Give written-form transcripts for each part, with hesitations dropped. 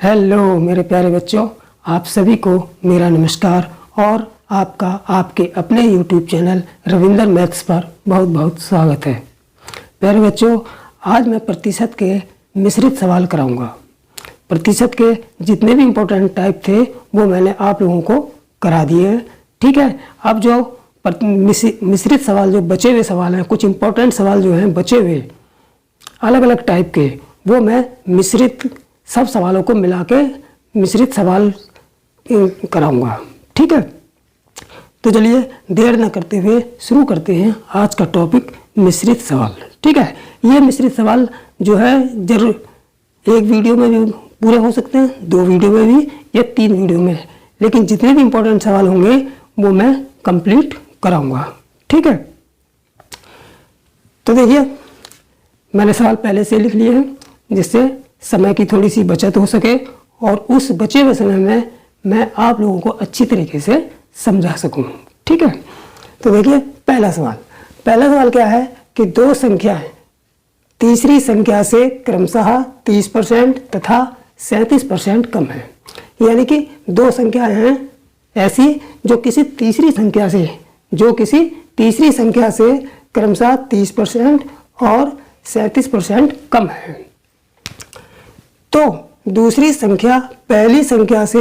Hello मेरे प्यारे बच्चों, आप सभी को मेरा नमस्कार और आपका आपके अपने YouTube चैनल रविंदर मैथ्स पर बहुत बहुत स्वागत है। प्यारे बच्चों, आज मैं प्रतिशत के मिश्रित सवाल कराऊंगा। प्रतिशत के जितने भी इम्पोर्टेंट टाइप थे वो मैंने आप लोगों को करा दिए हैं। ठीक है, अब जो मिश्रित सवाल, जो बचे हुए सवाल हैं, कुछ इम्पोर्टेंट सवाल जो हैं बचे हुए अलग अलग टाइप के, वो मैं मिश्रित सब सवालों को मिला के मिश्रित सवाल कराऊंगा। ठीक है, तो चलिए देर न करते हुए शुरू करते हैं आज का टॉपिक मिश्रित सवाल। ठीक है, ये मिश्रित सवाल जो है जरूर एक वीडियो में भी पूरे हो सकते हैं, 2 वीडियो में भी या 3 वीडियो में, लेकिन जितने भी इम्पोर्टेंट सवाल होंगे वो मैं कंप्लीट कराऊंगा। ठीक है, तो देखिए मैंने सवाल पहले से लिख लिए हैं जिससे समय की थोड़ी सी बचत हो सके और उस बचे हुए समय में मैं आप लोगों को अच्छी तरीके से समझा सकूं। ठीक है, तो देखिए पहला सवाल क्या है कि 2 संख्याएं तीसरी संख्या से क्रमशः 30% तथा 37% कम है। यानी कि 2 संख्याएं हैं ऐसी जो किसी तीसरी संख्या से क्रमशः 30% और 37% कम है। तो दूसरी संख्या पहली संख्या से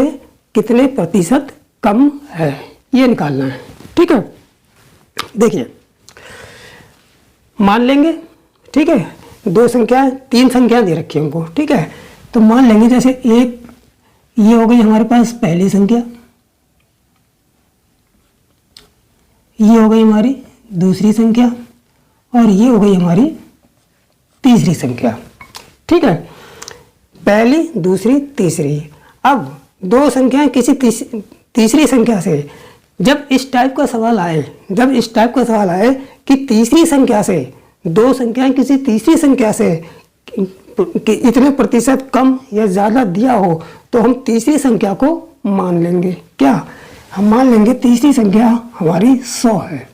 कितने प्रतिशत कम है ये निकालना है। ठीक है, देखिए मान लेंगे, ठीक है, 3 संख्याएं दे रखी है हमको। ठीक है, तो मान लेंगे जैसे एक ये हो गई हमारे पास पहली संख्या, ये हो गई हमारी दूसरी संख्या और ये हो गई हमारी तीसरी संख्या। ठीक है, पहली, दूसरी, तीसरी। अब 2 संख्याएं किसी तीसरी संख्या से, जब इस टाइप का सवाल आए कि तीसरी संख्या से 2 संख्याएं किसी तीसरी संख्या से कि इतने प्रतिशत कम या ज़्यादा दिया हो, तो हम तीसरी संख्या को मान लेंगे। क्या हम मान लेंगे? तीसरी संख्या हमारी 100 है।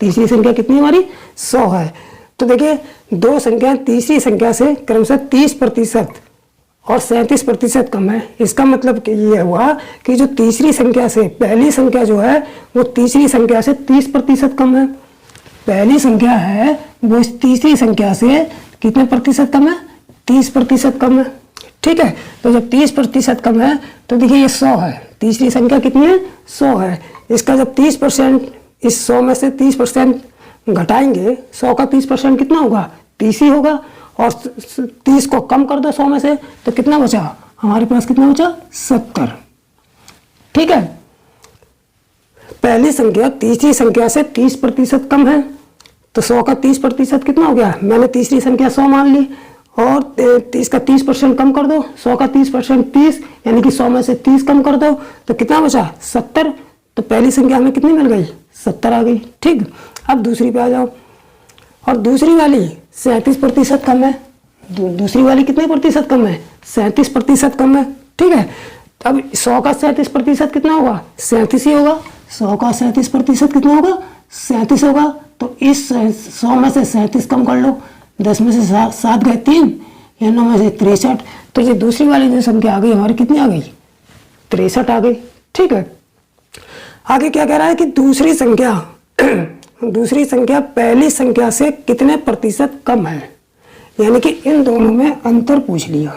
तीसरी संख्या कितनी हमारी? 100 है। तो देखिए 2 संख्याएं तीसरी संख्या से क्रमशः 30% और 37% कम है। इसका मतलब कि ये हुआ कि जो तीसरी संख्या से पहली संख्या जो है वो तीसरी संख्या से 30% कम है। पहली संख्या है वो इस तीसरी संख्या से कितने प्रतिशत कम है? 30% कम है। ठीक है, तो जब 30% कम है तो देखिए ये 100 है। तीसरी संख्या कितनी है? 100 है। इसका जब 30%, इस 100 में से 30% घटाएंगे, 100 का 30% कितना होगा? 30 ही होगा। और 30 को कम कर दो 100 में से तो कितना बचा हमारे पास? कितना बचा? 70। ठीक है, पहली संख्या तीसरी संख्या से 30% कम है, तो 100 का 30% कितना हो गया? मैंने तीसरी संख्या 100 मान ली और 30 का 30% कम कर दो, 100 का 30% 30, यानी कि 100 में से 30 कम कर दो तो कितना बचा? 70। तो पहली संख्या हमें कितनी मिल गई? 70 आ गई। ठीक, अब दूसरी पे आ जाओ, और दूसरी वाली 37% कम है। दूसरी वाली कितने प्रतिशत कम है? 37% कम है। ठीक है, अब 100 का 37% कितना होगा? 37 ही होगा। 100 का 37% कितना होगा? 37 होगा। तो इस 100 में से 37 कम कर लो, 10 में से 7 गए 3, या 9 में से 63। तो ये दूसरी वाली जो संख्या आ गई हमारी कितनी आ गई? 63 आ गई। ठीक है, आगे क्या कह रहा है कि दूसरी संख्या पहली संख्या से कितने प्रतिशत कम है। यानी कि इन दोनों में अंतर पूछ लिया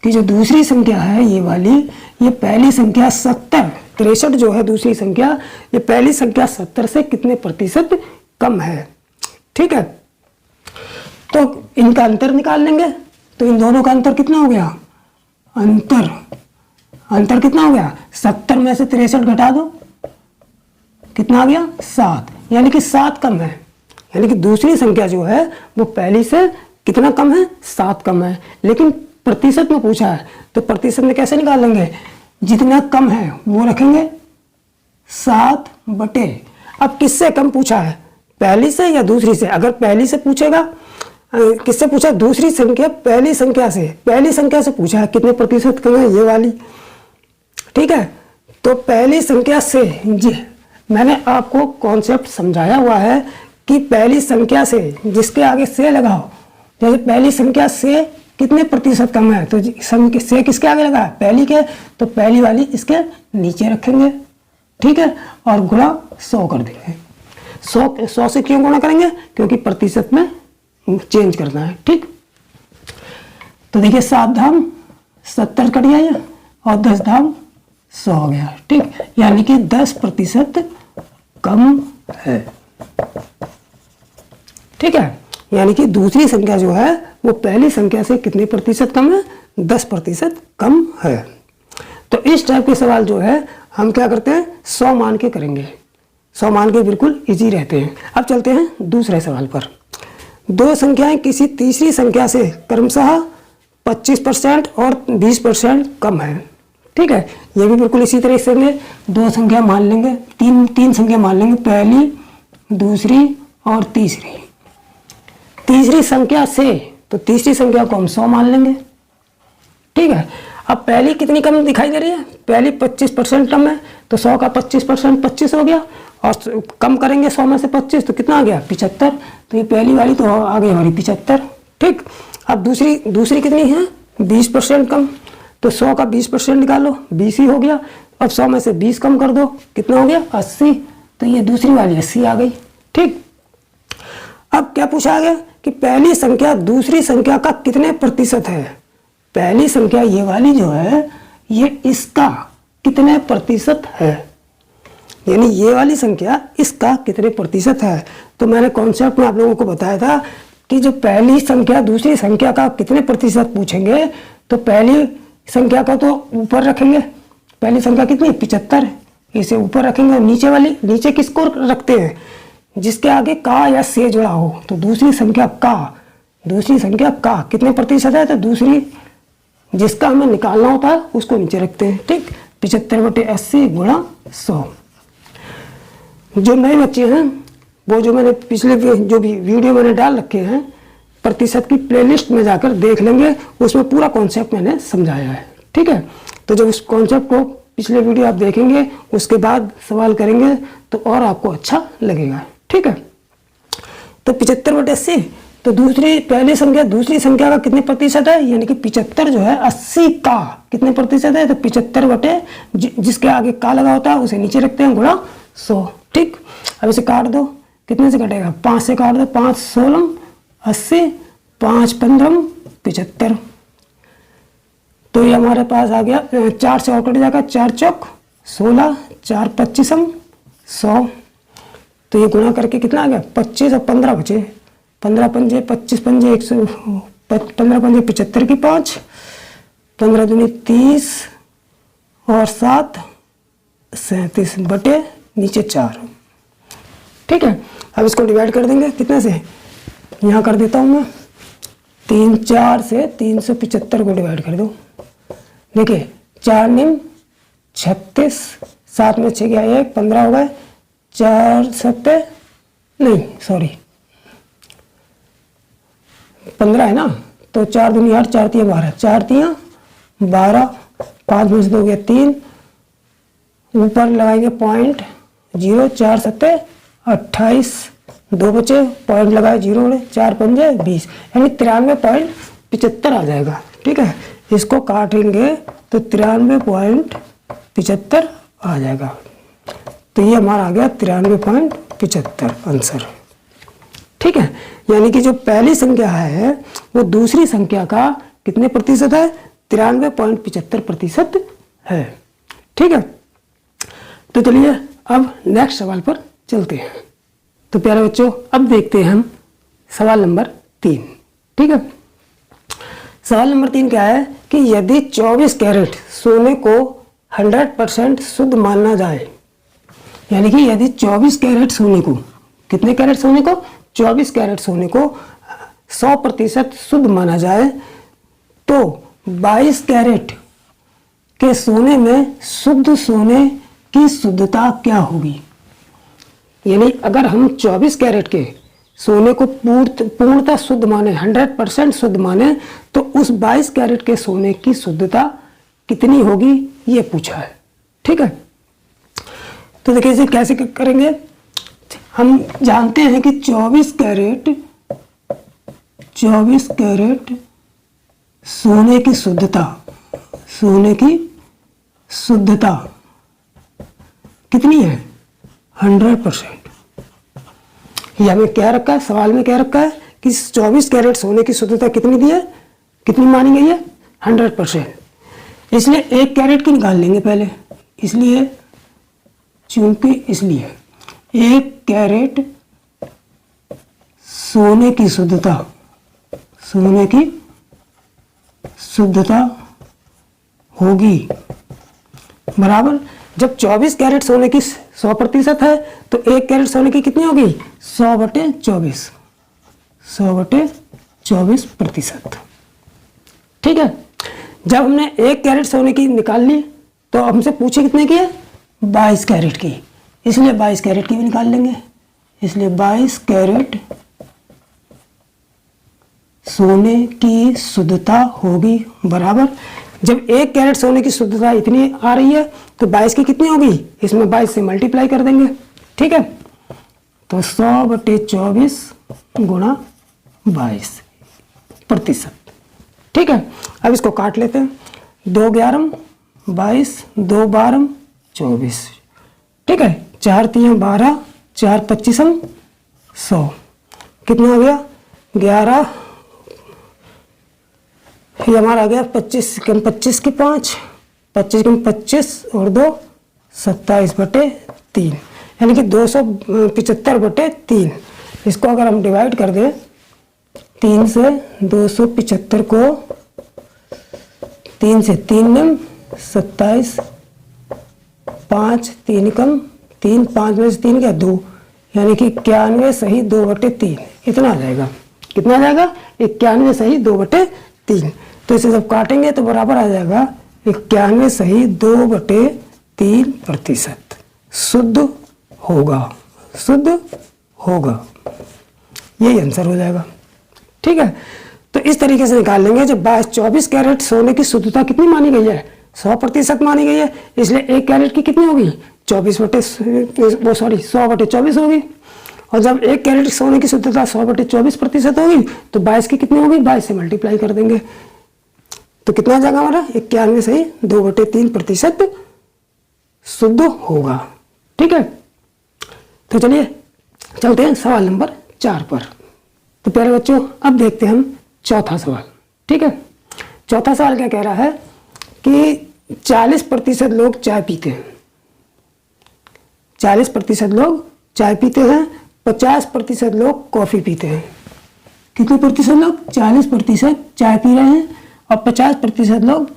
कि जो दूसरी संख्या है ये वाली, ये पहली संख्या 63 जो है दूसरी संख्या, ये पहली संख्या 70 से कितने प्रतिशत कम है। ठीक है, तो इनका अंतर निकाल लेंगे। तो इन दोनों का अंतर कितना हो गया? अंतर कितना हो गया? 70 में से 63 घटा दो, कितना आ गया? 7, यानी कि 7 कम है। यानी कि दूसरी संख्या जो है वो पहली से कितना कम है? 7 कम है। लेकिन प्रतिशत में पूछा है तो प्रतिशत में कैसे निकाल लेंगे? जितना कम है वो रखेंगे 7 बटे। अब किससे कम पूछा है? पहली से या दूसरी से? अगर पहली से पूछेगा, किससे पूछा? दूसरी संख्या पहली संख्या से पूछा है कितने प्रतिशत कम है, ये वाली। ठीक है, तो पहली संख्या से, जी मैंने आपको कॉन्सेप्ट समझाया हुआ है कि पहली संख्या से, जिसके आगे से लगाओ, जैसे पहली संख्या से कितने प्रतिशत कम है, तो से किसके आगे लगा, पहली के, तो पहली वाली इसके नीचे रखेंगे, ठीक है, और गुणा 100 कर देंगे। 100 से क्यों गुणा करेंगे, क्योंकि प्रतिशत में चेंज करना है, ठीक। तो देखिए 7 धाम 70 कट गया ये, और 10 धाम 100 हो गया, ठीक, यानी कि 10% कम है, ठीक है। यानी कि दूसरी संख्या जो है वो पहली संख्या से कितने प्रतिशत कम है, 10% कम है। तो इस टाइप के सवाल जो है हम क्या करते हैं, 100 मान के करेंगे, 100 मान के बिल्कुल इजी रहते हैं। अब चलते हैं दूसरे सवाल पर। दो संख्याएं किसी तीसरी संख्या से क्रमशः 25% और 20% कम है, ठीक है। ये भी बिल्कुल इसी तरह से दो संख्या मान लेंगे, तीन संख्या मान लेंगे, पहली, दूसरी और तीसरी। तीसरी संख्या से, तो तीसरी संख्या को हम 100 मान लेंगे, ठीक है। अब पहली कितनी कम दिखाई दे रही है, पहली 25% कम है, तो 100 का 25% 25 हो गया, और कम करेंगे 100 में से 25 तो कितना आ गया, 75। तो ये पहली वाली तो आ गई हमारी 75, ठीक। अब दूसरी कितनी है, 20% कम, तो 100 का 20% निकालो, 20 ही हो गया। अब 100 में से 20 कम कर दो, कितना हो गया, 80। तो ये दूसरी वाली 80 आ गई, ठीक। अब क्या पूछा गया कि पहली संख्या दूसरी संख्या का कितने प्रतिशत है। पहली संख्या ये वाली जो है ये इसका कितने प्रतिशत है, यानी ये वाली संख्या इसका कितने प्रतिशत है। तो मैंने कॉन्सेप्ट में आप लोगों को बताया था कि जो पहली संख्या दूसरी संख्या का कितने प्रतिशत पूछेंगे, तो पहली संख्या का तो ऊपर रखेंगे, पहली संख्या कितनी 75, इसे ऊपर रखेंगे, और नीचे किसको रखते हैं, जिसके आगे का या से जुड़ा हो। तो दूसरी संख्या का कितने प्रतिशत है, तो दूसरी जिसका हमें निकालना होता है उसको नीचे रखते हैं, ठीक। 75/80 गुणा 100। जो नए बच्चे हैं वो जो मैंने पिछले जो भी वीडियो मैंने डाल रखे हैं प्रतिशत की प्लेलिस्ट में जाकर देख लेंगे, उसमें पूरा कॉन्सेप्ट मैंने समझाया है, ठीक है। तो जब उस कॉन्सेप्ट को पिछले वीडियो आप देखेंगे उसके बाद सवाल करेंगे तो और आपको अच्छा लगेगा, ठीक है। तो 75/80, तो पहली संख्या दूसरी संख्या का कितने प्रतिशत है, यानी कि 75 जो है 80 का कितने प्रतिशत है, तो 75 जिसके आगे का लगा होता है उसे नीचे रखते हैं, गुणा 100, ठीक। अब इसे काट दो, कितने से कटेगा, 5 से काट दो, 5 16 80, 5 15 75। तो ये हमारे पास आ गया, 4 से और कट जाएगा, 4 चौक 16, 4 25 100। तो ये गुणा करके कितना आ गया, 25 और 15 बचे, 15 पंजे 25 पंजे 100, 15 पंजे 75 की 5, 15 दूनी 30 और 7 37 बटे नीचे 4, ठीक है। अब इसको डिवाइड कर देंगे कितने से, यहाँ कर देता हूँ मैं, 3 4 से 375 को डिवाइड कर दो। देखिए 4 निम 36, 7 में 6 गया 1, 15 हो गए, 4 7 नहीं सॉरी 15 है ना, तो 4 दूनी 8, 4 3 12, 4 3 12, 5 में से 2 गया 3, ऊपर लगाएंगे पॉइंट 0, 4 7 28, 2 बचे, पॉइंट लगाए 0, 4 पंजे 20, यानी 93.75 आ जाएगा, ठीक है। इसको काटेंगे तो 93.75 आ जाएगा। तो ये हमारा आ गया 93.75 आंसर, ठीक है। यानी कि जो पहली संख्या है वो दूसरी संख्या का कितने प्रतिशत है, 93.75% है, ठीक है। तो चलिए अब नेक्स्ट सवाल पर चलते हैं। तो प्यारे बच्चों अब देखते हैं हम सवाल नंबर 3, ठीक है। सवाल नंबर 3 क्या है कि यदि 24 कैरेट सोने को 100% शुद्ध माना जाए, यानी कि यदि 24 कैरेट सोने को, कितने कैरेट सोने को, 24 कैरेट सोने को 100% शुद्ध माना जाए, तो 22 कैरेट के सोने में शुद्ध सोने की शुद्धता क्या होगी। यानी अगर हम 24 कैरेट के सोने को पूर्णतः शुद्ध माने, 100% शुद्ध माने, तो उस 22 कैरेट के सोने की शुद्धता कितनी होगी ये पूछा है, ठीक है। तो देखिए इसे कैसे करेंगे, हम जानते हैं कि 24 कैरेट सोने की शुद्धता, सोने की शुद्धता कितनी है? 100%। या में क्या रखा है, सवाल में क्या रखा है कि 24 कैरेट सोने की शुद्धता कितनी दी है, कितनी मानी गई है? 100%। इसलिए 1 कैरेट की निकाल लेंगे पहले, इसलिए चूंकि इसलिए 1 कैरेट सोने की शुद्धता, सोने की शुद्धता होगी बराबर, जब 24 कैरेट सोने की 100% है तो 1 कैरेट सोने की कितनी होगी? 100/24, 100/24%। ठीक है। जब हमने 1 कैरेट सोने की निकाल ली तो हमसे पूछे कितने की है? 22 कैरेट की, इसलिए 22 कैरेट की भी निकाल लेंगे। इसलिए 22 कैरेट सोने की शुद्धता होगी बराबर, जब 1 कैरेट सोने की शुद्धता इतनी आ रही है तो 22 की कितनी होगी? इसमें 22 से मल्टीप्लाई कर देंगे। ठीक है, तो 100/24 गुणा 22%। ठीक है, अब इसको काट लेते हैं। 2 11 22, 2 12 24। ठीक है, 4 3 12, 4 25 100। कितना हो गया? 11, ये हमारा आ गया 25 कम 25 के 5, 25 कम 25 और 2 27/3, यानी कि 275/3। इसको अगर हम डिवाइड कर दें 3 से 275 को, 3 से 3 नम 27, 5 3 कम 3, 5 में से 3 क्या 2, यानी कि 91 सही 2/3 इतना आ जाएगा। कितना आ जाएगा? 91 सही 2/3। तो इसे जब काटेंगे तो बराबर आ जाएगा 91 सही 2/3% शुद्ध होगा, शुद्ध होगा, यही आंसर हो जाएगा। ठीक है, तो इस तरीके से निकाल लेंगे। जब 24 कैरेट सोने की शुद्धता कितनी मानी गई है? 100% मानी गई है, इसलिए 1 कैरेट की कितनी होगी? 100/24 होगी। और जब 1 कैरेट सोने की शुद्धता 100/24% होगी तो 22 की कितनी होगी? 22 से मल्टीप्लाई कर देंगे तो कितना आ जाएगा हमारा? 91 सही 2/3% शुद्ध होगा। ठीक है, तो चलिए चलते हैं सवाल नंबर 4 पर। तो प्यारे बच्चों, अब देखते हैं हम चौथा सवाल। ठीक है, चौथा सवाल क्या कह रहा है कि 40% लोग चाय पीते हैं, 40% लोग चाय पीते हैं, 50% लोग कॉफ़ी पीते हैं। कितने प्रतिशत लोग? 40% चाय पी रहे हैं और 50% लोग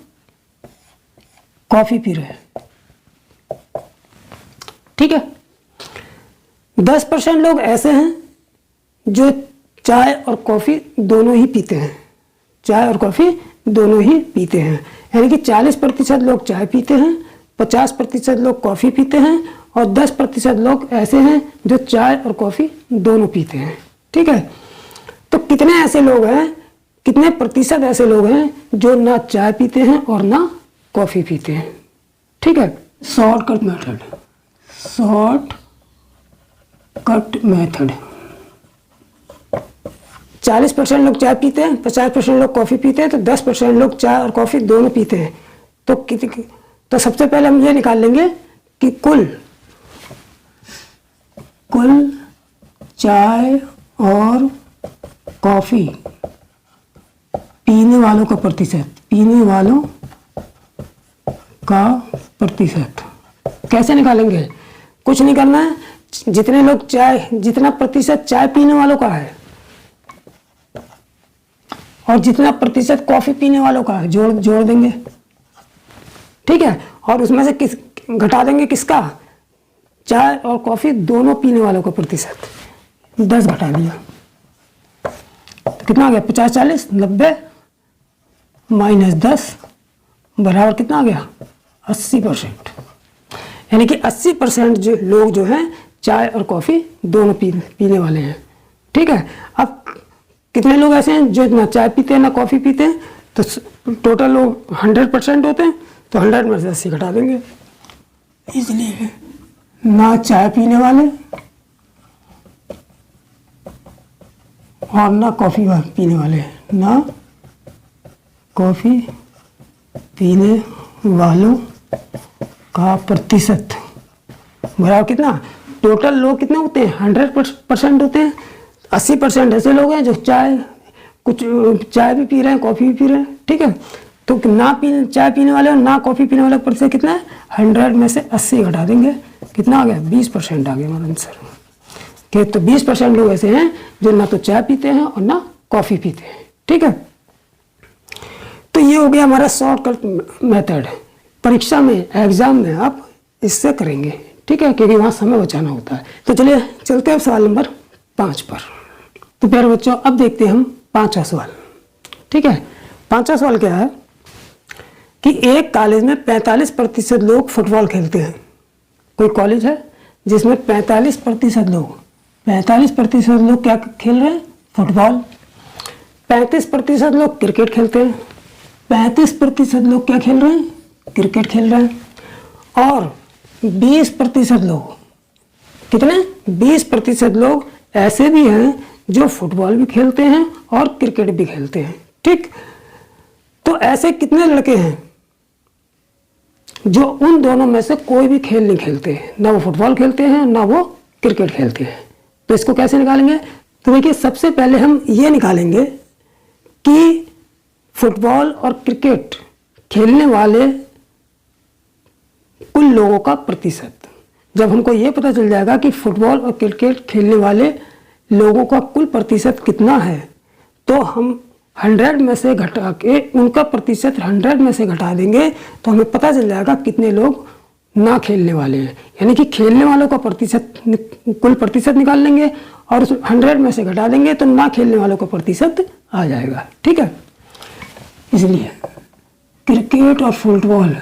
कॉफ़ी पी रहे हैं। ठीक है, 10% लोग ऐसे हैं जो चाय और कॉफ़ी दोनों ही पीते हैं, चाय और कॉफ़ी दोनों ही पीते हैं, यानी कि 40% लोग चाय पीते हैं, 50% लोग कॉफ़ी पीते हैं और 10% लोग ऐसे हैं जो चाय और कॉफ़ी दोनों पीते हैं। ठीक है, तो कितने ऐसे लोग हैं, कितने प्रतिशत ऐसे लोग हैं जो ना चाय पीते हैं और ना कॉफ़ी पीते हैं? ठीक है, शॉर्टकट मेथड, शॉर्टकट मेथड। 40% लोग चाय पीते हैं, 50% लोग कॉफ़ी पीते हैं, तो 10% लोग चाय और कॉफ़ी दोनों पीते हैं। तो सबसे पहले हम ये निकाल लेंगे कि कुल चाय और कॉफ़ी पीने वालों का प्रतिशत, पीने वालों का प्रतिशत कैसे निकालेंगे? कुछ नहीं करना है, जितने लोग चाय, जितना प्रतिशत चाय पीने वालों का है और जितना प्रतिशत कॉफ़ी पीने वालों का है जोड़ देंगे। ठीक है, और उसमें से किस घटा देंगे? किसका? चाय और कॉफ़ी दोनों पीने वालों का प्रतिशत। 10 घटा दिया तो कितना आ गया? 50 40 90 माइनस 10 बराबर कितना आ गया? 80%। यानी कि 80% जो लोग जो हैं चाय और कॉफ़ी दोनों पीने वाले हैं। ठीक है, अब कितने लोग ऐसे हैं जो ना चाय पीते हैं ना कॉफ़ी पीते हैं? तो टोटल लोग 100% होते हैं, तो 100 में से 80 घटा देंगे। इसलिए ना चाय पीने वाले और ना कॉफ़ी पीने वाले, ना कॉफ़ी पीने वालों का प्रतिशत बराबर कितना, टोटल लोग कितने होते हैं, 100% होते हैं। 80% ऐसे लोग हैं जो चाय भी पी रहे हैं, कॉफ़ी भी पी रहे हैं, ठीक है। तो चाय पीने वाले और ना कॉफ़ी पीने वाले प्रतिशत कितना है, 100 में से 80 घटा देंगे, कितना आ गया, 20% आ गया हमारा आंसर। तो 20% लोग ऐसे हैं जो ना तो चाय पीते हैं और ना कॉफ़ी पीते हैं, ठीक है। तो ये हो गया हमारा शॉर्टकट मेथड। परीक्षा में, एग्जाम में आप इससे करेंगे, ठीक है, क्योंकि वहाँ समय बचाना होता है। तो चलिए चलते हैं सवाल नंबर 5 पर। तो प्यारे बच्चों, अब देखते हैं हम 5वां सवाल, ठीक है। 5वां सवाल क्या है कि एक कॉलेज में 45% लोग फुटबॉल खेलते हैं। कोई कॉलेज है जिसमें 45% लोग क्या खेल रहे हैं, फुटबॉल। 35% लोग क्रिकेट खेलते हैं। 35% लोग क्या खेल रहे हैं, क्रिकेट खेल रहे हैं। और 20% लोग, कितने, 20% लोग ऐसे भी हैं जो फुटबॉल भी खेलते हैं और क्रिकेट भी खेलते हैं, ठीक। तो ऐसे कितने लड़के हैं जो उन दोनों में से कोई भी खेल नहीं खेलते हैं, ना वो फुटबॉल खेलते हैं ना वो क्रिकेट खेलते हैं। तो इसको कैसे निकालेंगे, तो देखिए सबसे पहले हम ये निकालेंगे कि फुटबॉल और क्रिकेट खेलने वाले कुल लोगों का प्रतिशत। जब हमको ये पता चल जाएगा कि फुटबॉल और क्रिकेट खेलने वाले लोगों का कुल प्रतिशत कितना है, तो हम 100 में से घटा के उनका प्रतिशत 100 में से घटा देंगे, तो हमें पता चल जाएगा कितने लोग ना खेलने वाले हैं। यानी कि खेलने वालों का प्रतिशत, कुल प्रतिशत निकाल लेंगे और उस 100 में से घटा देंगे तो ना खेलने वालों का प्रतिशत आ जाएगा, ठीक है। इसलिए क्रिकेट और फुटबॉल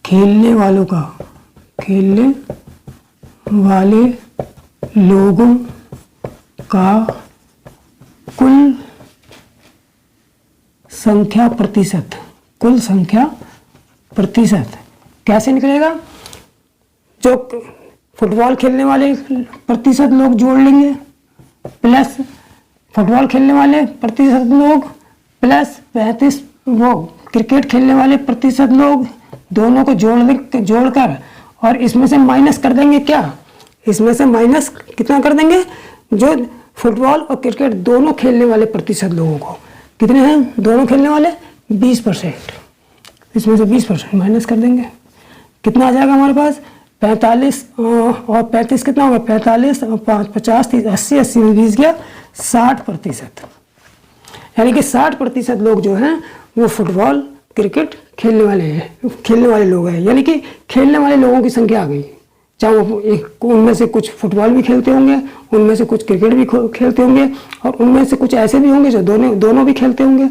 खेलने वाले लोगों का कुल संख्या प्रतिशत कैसे निकलेगा, जो फुटबॉल खेलने वाले प्रतिशत लोग जोड़ लेंगे प्लस फुटबॉल खेलने वाले प्रतिशत लोग प्लस 35 वो क्रिकेट खेलने वाले प्रतिशत लोग, दोनों को जोड़कर और इसमें से माइनस कर देंगे। क्या, इसमें से माइनस कितना कर देंगे, जो फुटबॉल और क्रिकेट दोनों खेलने वाले प्रतिशत लोगों को, कितने हैं दोनों खेलने वाले, 20%। इसमें से 20% माइनस कर देंगे, कितना आ जाएगा हमारे पास, 45 और 35 कितना होगा, 45 और 5 50 30 80 80 में 20 गया, 60%। यानी कि 60% लोग जो हैं वो फुटबॉल क्रिकेट खेलने वाले लोग हैं। यानी कि खेलने वाले लोगों की संख्या आ गई, चाहे वो उनमें से कुछ फुटबॉल भी खेलते होंगे, उनमें से कुछ क्रिकेट भी खेलते होंगे और उनमें से कुछ ऐसे भी होंगे जो दोनों भी खेलते होंगे।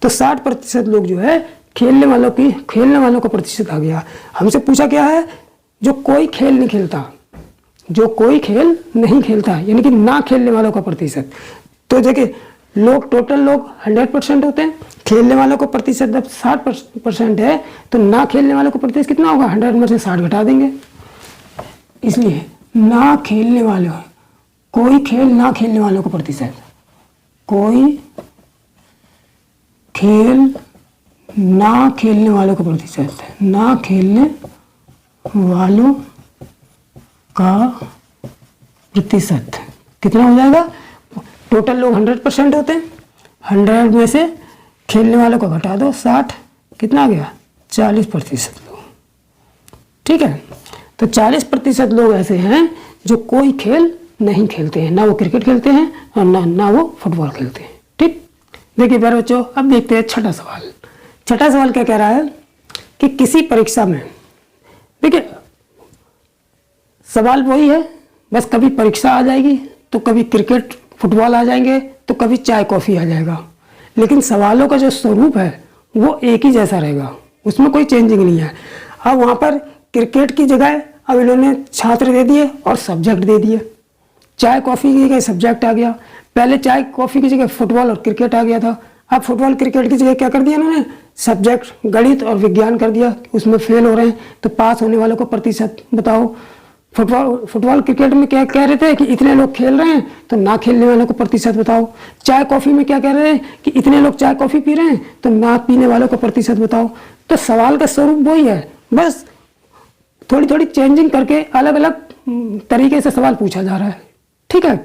तो 60% लोग जो है खेलने वालों का प्रतिशत आ गया। हमसे पूछा क्या है, जो कोई खेल नहीं खेलता, यानी कि ना खेलने वालों का प्रतिशत। तो देखिए टोटल लोग 100% होते हैं, खेलने वालों का प्रतिशत जब 60% है तो ना खेलने वालों का प्रतिशत कितना होगा, 100 में से 60 घटा देंगे। इसलिए ना खेलने वालों का प्रतिशत, कोई खेल ना खेलने वालों का प्रतिशत, ना खेलने वालों का प्रतिशत कितना हो जाएगा, टोटल लोग 100% होते हैं, 100 में से खेलने वालों को घटा दो 60, कितना आ गया, 40% लोग, ठीक है। तो 40% लोग ऐसे हैं जो कोई खेल नहीं खेलते हैं, ना वो क्रिकेट खेलते हैं और ना वो फुटबॉल खेलते हैं, ठीक। देखिए प्यारे बच्चों, अब देखते हैं छठा सवाल क्या कह रहा है कि किसी परीक्षा में, देखिए सवाल वही है, बस कभी परीक्षा आ जाएगी तो कभी क्रिकेट फुटबॉल आ जाएंगे तो कभी चाय कॉफ़ी आ जाएगा, लेकिन सवालों का जो स्वरूप है वो एक ही जैसा रहेगा, उसमें कोई चेंजिंग नहीं है। अब वहाँ पर क्रिकेट की जगह अब इन्होंने छात्र दे दिए और सब्जेक्ट दे दिए, चाय कॉफ़ी की जगह सब्जेक्ट आ गया, पहले चाय कॉफ़ी की जगह फुटबॉल और क्रिकेट आ गया था, अब फुटबॉल क्रिकेट की जगह क्या कर दिया इन्होंने, सब्जेक्ट गणित और विज्ञान कर दिया। उसमें फेल हो रहे हैं तो पास होने वालों का प्रतिशत बताओ, फुटबॉल क्रिकेट में क्या कह रहे थे कि इतने लोग खेल रहे हैं तो ना खेलने वालों को प्रतिशत बताओ। चाय कॉफ़ी में क्या कह रहे हैं कि इतने लोग चाय कॉफ़ी पी रहे हैं तो ना पीने वालों को प्रतिशत बताओ। तो सवाल का स्वरूप वही है, बस थोड़ी थोड़ी चेंजिंग करके अलग अलग तरीके से सवाल पूछा जा रहा है। ठीक है,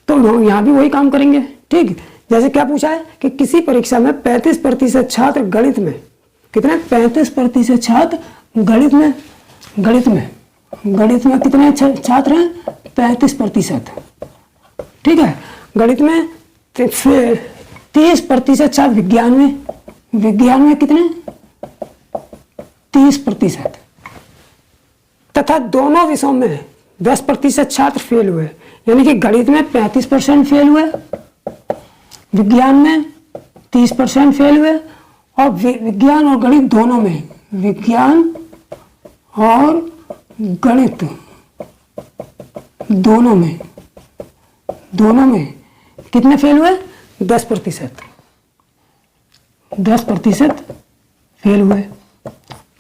तो यहाँ भी वही काम करेंगे। ठीक, जैसे क्या पूछा है कि किसी परीक्षा में 35% छात्र गणित में, कितने 35% छात्र गणित में कितने छात्र हैं 35%। ठीक है, गणित में 30% छात्र, विज्ञान में कितने 30%, तथा दोनों विषयों में 10% छात्र फेल हुए। यानी कि गणित में 35% फेल हुए, विज्ञान में 30% फेल हुए, और विज्ञान और गणित दोनों में, विज्ञान और गणित दोनों में कितने फेल हुए 10% फेल हुए।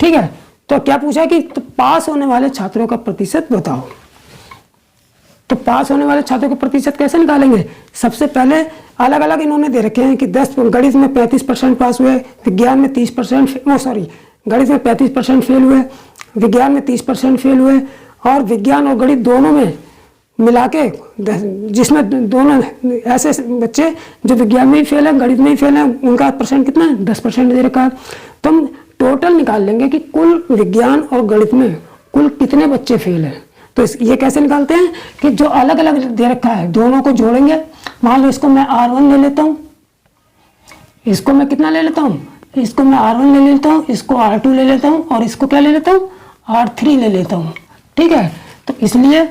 ठीक है, तो क्या पूछा कि तो पास होने वाले छात्रों का प्रतिशत बताओ। तो पास होने वाले छात्रों का प्रतिशत कैसे निकालेंगे? सबसे पहले अलग अलग इन्होंने दे रखे हैं कि 10 गणित में 35% पास हुए, विज्ञान में 30% गणित में 35% फेल हुए, विज्ञान में 30% फेल हुए, और विज्ञान और गणित दोनों में मिला के, जिसमें दोनों ऐसे बच्चे जो विज्ञान में ही फेल है गणित में ही फेल है, उनका परसेंट कितना है 10% दे रखा है। तो हम टोटल निकाल लेंगे कि कुल विज्ञान और गणित में कुल कितने बच्चे फेल हैं। तो ये कैसे निकालते हैं कि जो अलग अलग दे रखा है दोनों को जोड़ेंगे। मान लो इसको मैं R1 ले लेता हूँ, इसको मैं कितना ले लेता हूँ, इसको मैं R1 ले लेता हूँ, इसको R2 ले लेता हूँ, और इसको क्या ले लेता हूँ R3 ले लेता हूँ। ठीक है, तो इसलिए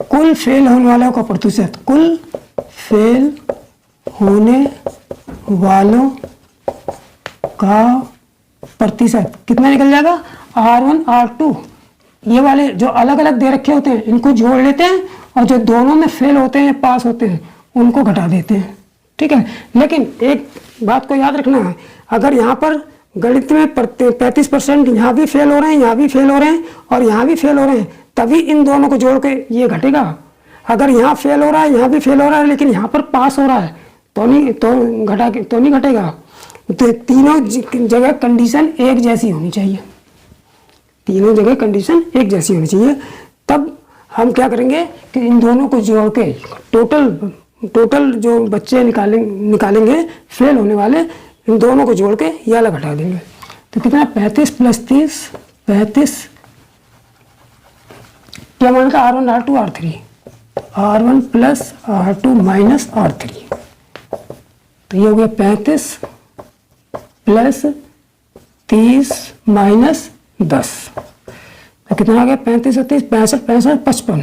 कुल फेल होने वालों का प्रतिशत, कुल फेल होने वालों का प्रतिशत कितना निकल जाएगा R1 R2, ये वाले जो अलग अलग दे रखे होते हैं इनको जोड़ लेते हैं, और जो दोनों में फेल होते हैं पास होते हैं उनको घटा देते हैं। ठीक है, लेकिन एक बात को याद रखना है, अगर यहाँ पर गणित में 35% यहाँ भी फेल हो रहे हैं, यहाँ भी फेल हो रहे हैं, और यहाँ भी फेल हो रहे हैं, तभी इन दोनों को जोड़ के ये घटेगा। अगर यहाँ फेल हो रहा है, यहाँ भी फेल हो रहा है, लेकिन यहाँ पर पास हो रहा है तो नहीं घटेगा। तो तीनों जगह कंडीशन एक जैसी होनी चाहिए, तीनों जगह कंडीशन एक जैसी होनी चाहिए। तब हम क्या करेंगे कि इन दोनों को जोड़ के टोटल जो बच्चे निकालेंगे फेल होने वाले, इन दोनों को जोड़ के ये अलग हटा देंगे। तो कितना 35 + 30, 35 क्या मान का R1 R2 R3, R1 + R2 - R3, तो ये हो गया 35 + 30 - 10, तो कितना आ गया 35 और 30 65 55,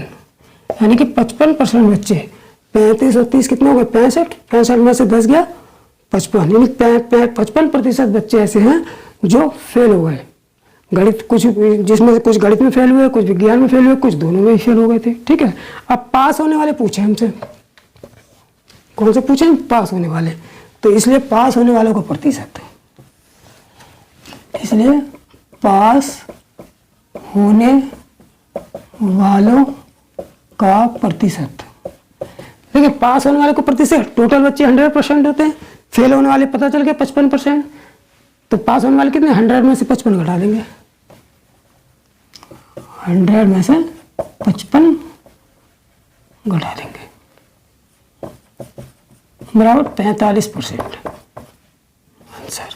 यानी कि 55% बच्चे, 35 और 30 कितने हो गए 65 में से 10 गया 55, यानी 55% बच्चे ऐसे हैं जो फेल हो गए गणित, कुछ जिसमें से कुछ गणित में फेल हुए, कुछ विज्ञान में फेल हुए, कुछ दोनों में ही फेल हो गए थे। ठीक है, अब पास होने वाले पूछे हमसे, कौन से पूछे? पास होने वाले। तो इसलिए पास होने वालों का प्रतिशत, इसलिए पास होने वालों का प्रतिशत। देखिए, पास होने वाले को प्रतिशत, टोटल बच्चे 100% होते हैं, फेल होने वाले पता चल गया 55%, तो पास होने वाले कितने 100 में से 55 घटा देंगे, 100 में से 55 घटा देंगे बराबर 45% आंसर।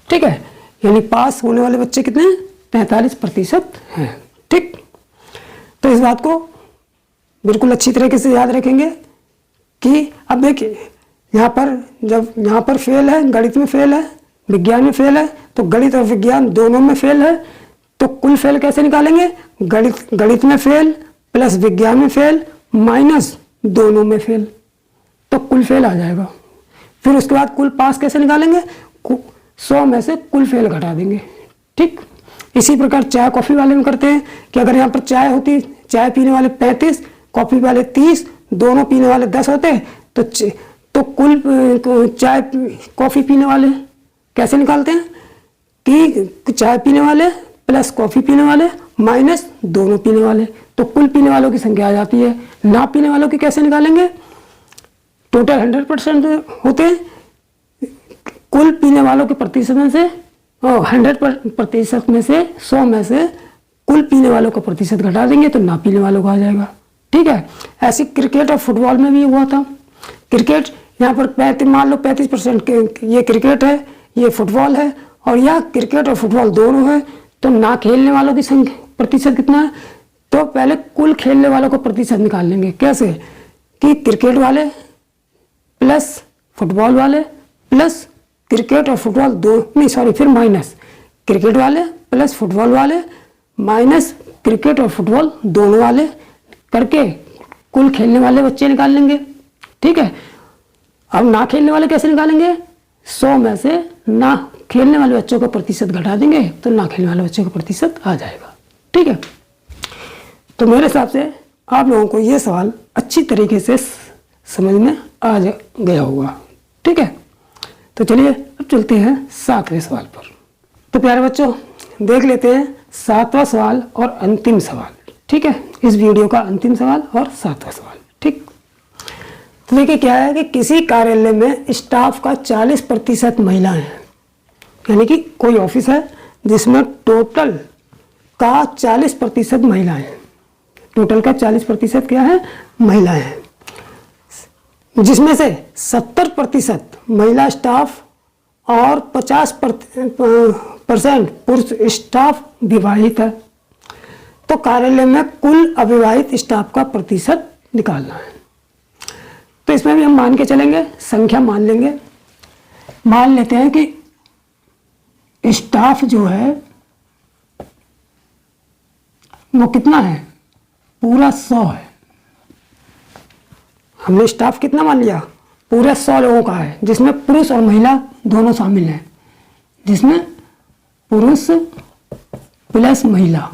ठीक है, यानी पास होने वाले बच्चे कितने हैं 45% हैं। ठीक, तो इस बात को बिल्कुल अच्छी तरीके से याद रखेंगे कि अब देखिए यहाँ पर, जब यहाँ पर फेल है, गणित में फेल है, विज्ञान में फेल है, तो गणित और विज्ञान दोनों में फेल है, तो कुल फेल कैसे निकालेंगे? गणित में फेल प्लस विज्ञान में फेल माइनस दोनों में फेल, तो कुल फेल आ जाएगा। फिर उसके बाद कुल पास कैसे निकालेंगे? 100 में से कुल फेल घटा देंगे। ठीक, इसी प्रकार चाय कॉफ़ी वाले में करते हैं कि अगर यहाँ पर चाय होती, चाय पीने वाले 35, कॉफ़ी वाले 30, दोनों पीने वाले 10 होते, तो कुल चाय कॉफ़ी पीने वाले कैसे निकालते हैं कि चाय पीने वाले प्लस कॉफ़ी पीने वाले माइनस दोनों पीने वाले, तो कुल पीने वालों की संख्या आ जाती है। ना पीने वालों की कैसे निकालेंगे? टोटल 100% होते हैं, कुल पीने वालों के प्रतिशत में से 100% में से 100 में से कुल पीने वालों का प्रतिशत घटा देंगे तो ना पीने वालों का आ जाएगा। ठीक है, ऐसे क्रिकेट और फुटबॉल में भी हुआ था। क्रिकेट यहाँ पर मान लो 35% ये क्रिकेट है, ये फुटबॉल है, और यह क्रिकेट और फुटबॉल दोनों है, तो ना खेलने वालों की संख्या प्रतिशत कितना है? तो पहले कुल खेलने वालों का प्रतिशत निकाल लेंगे। कैसे? कि क्रिकेट वाले प्लस फुटबॉल वाले प्लस क्रिकेट और फुटबॉल फिर माइनस क्रिकेट वाले प्लस फुटबॉल वाले माइनस क्रिकेट और फुटबॉल दोनों वाले करके कुल खेलने वाले बच्चे निकाल लेंगे। ठीक है, अब ना खेलने वाले कैसे निकालेंगे? 100 में से ना खेलने वाले बच्चों का प्रतिशत घटा देंगे तो ना खेलने वाले बच्चों का प्रतिशत आ जाएगा। ठीक है, तो मेरे हिसाब से आप लोगों को ये सवाल अच्छी तरीके से समझ में आ गया होगा। ठीक है, तो चलिए अब चलते हैं 7वें सवाल पर। तो प्यारे बच्चों, देख लेते हैं 7वां सवाल और अंतिम सवाल। ठीक है, इस वीडियो का अंतिम सवाल और 7वां सवाल। ठीक, तो देखिए क्या है कि किसी कार्यालय में स्टाफ का 40% महिलाएं हैं, यानी कि कोई ऑफिस है जिसमें टोटल का 40% महिलाएं हैं। टोटल का 40% क्या है? महिलाएं हैं, जिसमें से 70% महिला स्टाफ और 50% पुरुष स्टाफ विवाहित है। तो कार्यालय में कुल अविवाहित स्टाफ का प्रतिशत निकालना है। तो इसमें भी हम मान के चलेंगे, संख्या मान लेंगे। मान लेते हैं कि स्टाफ जो है वो कितना है? पूरा 100 है। हमने स्टाफ कितना मान लिया? पूरा 100 लोगों का है, जिसमें पुरुष और महिला दोनों शामिल हैं, जिसमें पुरुष प्लस महिला,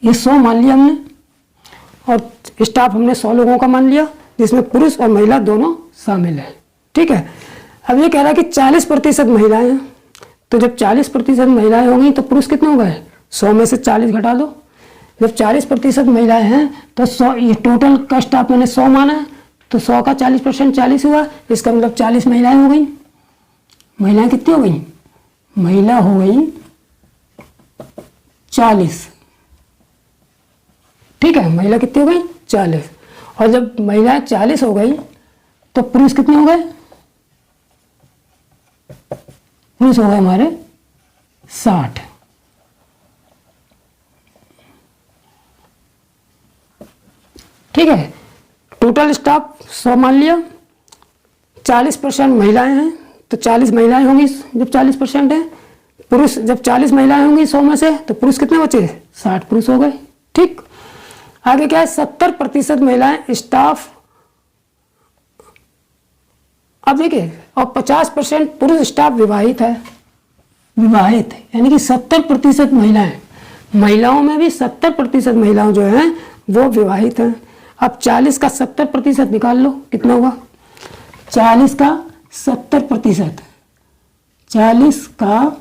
ये 100 मान लिया हमने। और स्टाफ हमने 100 लोगों का मान लिया, जिसमें पुरुष और महिला दोनों शामिल हैं। ठीक है, अब ये कह रहा है कि 40% महिलाएं हैं। तो जब 40% महिलाएं होंगी तो पुरुष कितने हो गए? 100 में से 40 घटा दो। जब 40% महिलाएं हैं तो 100, ये टोटल का स्टाफ मैंने 100 माना है, तो 100 का 40% 40 हुआ, इसका मतलब 40 महिलाएं हो गई। महिलाएं कितनी हो गई? महिला हो गई 40। ठीक है, महिला कितनी हो गई? 40। और जब महिलाएं 40 हो गई तो पुरुष कितने हो गए? पुरुष हो गए हमारे 60। ठीक है, टोटल स्टाफ 100 मान लिया, 40% महिलाएं हैं तो 40 महिलाएं होंगी जब 40% है। पुरुष जब 40 महिलाएं होंगी 100 में से, तो पुरुष कितने बचे? 60 पुरुष हो गए। ठीक, आगे क्या है? 70% महिलाएं स्टाफ, अब देखिए, और 50% पुरुष स्टाफ विवाहित है। विवाहित यानी कि 70% महिलाएं, महिलाओं में भी 70% महिलाओं जो हैं वो विवाहित हैं। अब 40 का 70% निकाल लो, कितना होगा? 40 का 70%, 40 का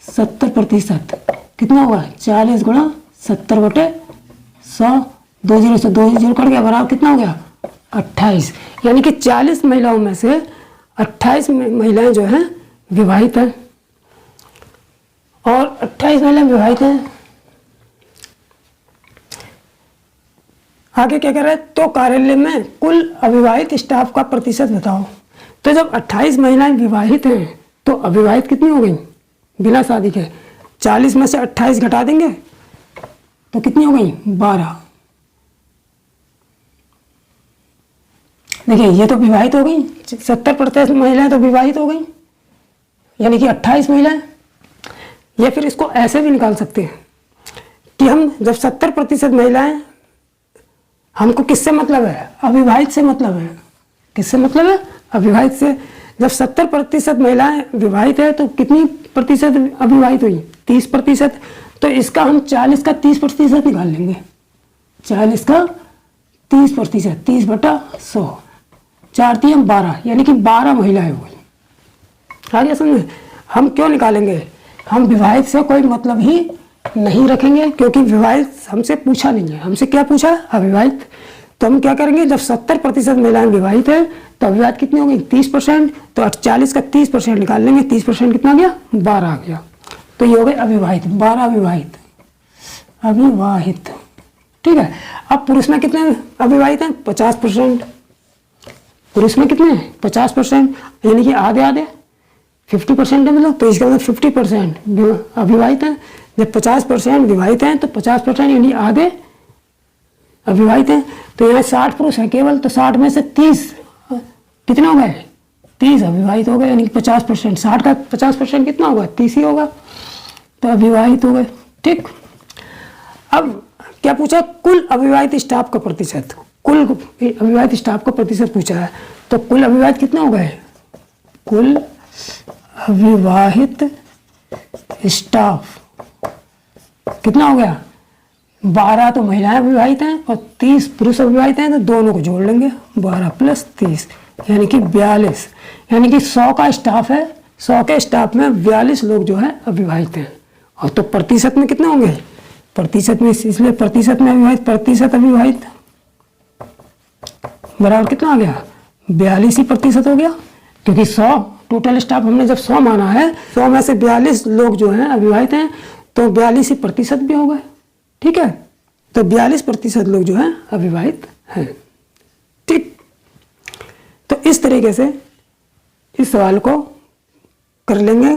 70% कितना होगा? 40 गुणा 70/100, 2 0 से 2 0 कट गया, बराबर कितना हो गया? 28। यानी कि 40 महिलाओं में से 28 महिलाएं जो हैं विवाहित हैं, और 28 महिलाएं विवाहित हैं। आगे क्या कह रहा है? तो कार्यालय में कुल अविवाहित स्टाफ का प्रतिशत बताओ। तो जब 28 महिलाएं विवाहित हैं तो अविवाहित कितनी हो गई बिना शादी के? 40 में से 28 घटा देंगे तो कितनी हो गई? 12। देखिए, ये तो विवाहित हो गई, 70% महिलाएं तो विवाहित हो गई, यानी कि 28 महिलाएं। या फिर इसको ऐसे भी निकाल सकते हैं कि हम जब 70% महिलाएं, हमको किससे मतलब है? अविवाहित से मतलब है। किससे मतलब है? अविवाहित से। जब 70% महिलाएं विवाहित है तो कितनी प्रतिशत अविवाहित हुई? 30%। तो इसका हम 40 का 30% निकाल लेंगे। 40 का 30%, 30/100, 4 3 12, यानी कि 12 महिलाएं हो गई। आ गया समझ में? हम क्यों निकालेंगे? हम विवाहित से कोई मतलब ही नहीं रखेंगे, क्योंकि विवाहित हमसे पूछा नहीं है। हमसे क्या पूछा? अविवाहित। तो हम क्या करेंगे, जब 70% महिलाएं विवाहित हैं तो अविवाहित कितनी होंगी? 30%। तो 40 का 30% निकाल लेंगे, 30% कितना आ गया? 12 आ गया। तो ये हो गए अविवाहित, 12 अविवाहित, अविवाहित। ठीक है। अब पुरुष में कितने अविवाहित हैं? 50%। पुरुष में कितने हैं? 50%, यानी कि आधे आधे 50% है मतलब। तो इसका मतलब 50% अविवाहित हैं। जब 50% विवाहित हैं तो 50% यानी आधे अविवाहित हैं। तो यहाँ 60 पुरुष हैं केवल, तो 60 में से 30 कितने हो गए? 30 अविवाहित हो गए, यानी कि 50%। 60 का 50% कितना होगा? 30 ही होगा। तो अविवाहित हो गए। ठीक। अब क्या पूछा? कुल अविवाहित स्टाफ का प्रतिशत। कुल अविवाहित स्टाफ का प्रतिशत पूछा है। तो कुल अविवाहित कितने हो गए? कुल अविवाहित स्टाफ कितना हो गया? 12 तो महिलाएं अविवाहित हैं और 30 पुरुष अविवाहित हैं, तो दोनों को जोड़ लेंगे। 12 + 30 यानी कि 42। यानी कि 100 का स्टाफ है, 100 के स्टाफ में 42 लोग जो है अविवाहित हैं। और तो प्रतिशत में कितने होंगे? प्रतिशत में, इसलिए प्रतिशत में अविवाहित, प्रतिशत अविवाहित बराबर कितना आ गया? 42% हो गया। क्योंकि 100 टोटल स्टाफ हमने जब 100 माना है, 100 में से 42 लोग जो हैं अविवाहित हैं, तो 42% भी हो गए। ठीक है। तो 42% लोग जो हैं अविवाहित हैं। ठीक। तो इस तरीके से इस सवाल को कर लेंगे।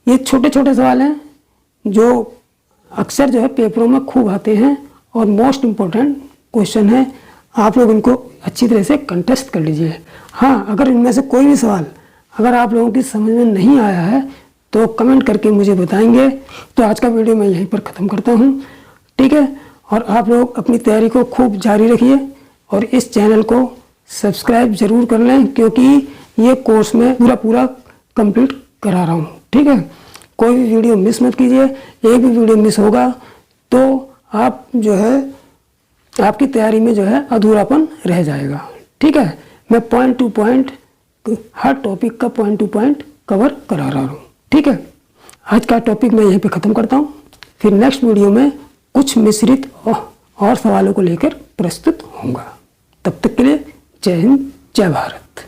ये छोटे छोटे सवाल हैं जो अक्सर जो है पेपरों में खूब आते हैं और मोस्ट इम्पोर्टेंट क्वेश्चन है। आप लोग इनको अच्छी तरह से कंटेस्ट कर लीजिए। हाँ, अगर इनमें से कोई भी सवाल अगर आप लोगों की समझ में नहीं आया है तो कमेंट करके मुझे बताएंगे। तो आज का वीडियो मैं यहीं पर ख़त्म करता हूँ। ठीक है। और आप लोग अपनी तैयारी को खूब जारी रखिए और इस चैनल को सब्सक्राइब जरूर कर लें, क्योंकि ये कोर्स मैं पूरा कंप्लीट करा रहा हूँ। ठीक है। कोई भी वीडियो मिस मत कीजिए। एक भी वीडियो मिस होगा तो आप जो है आपकी तैयारी में जो है अधूरापन रह जाएगा। ठीक है। मैं पॉइंट टू पॉइंट हर टॉपिक का पॉइंट टू पॉइंट कवर करा रहा हूँ। ठीक है। आज का टॉपिक मैं यहीं पे ख़त्म करता हूँ। फिर नेक्स्ट वीडियो में कुछ मिश्रित और सवालों को लेकर प्रस्तुत होऊंगा। तब तक के लिए जय हिंद, जय भारत।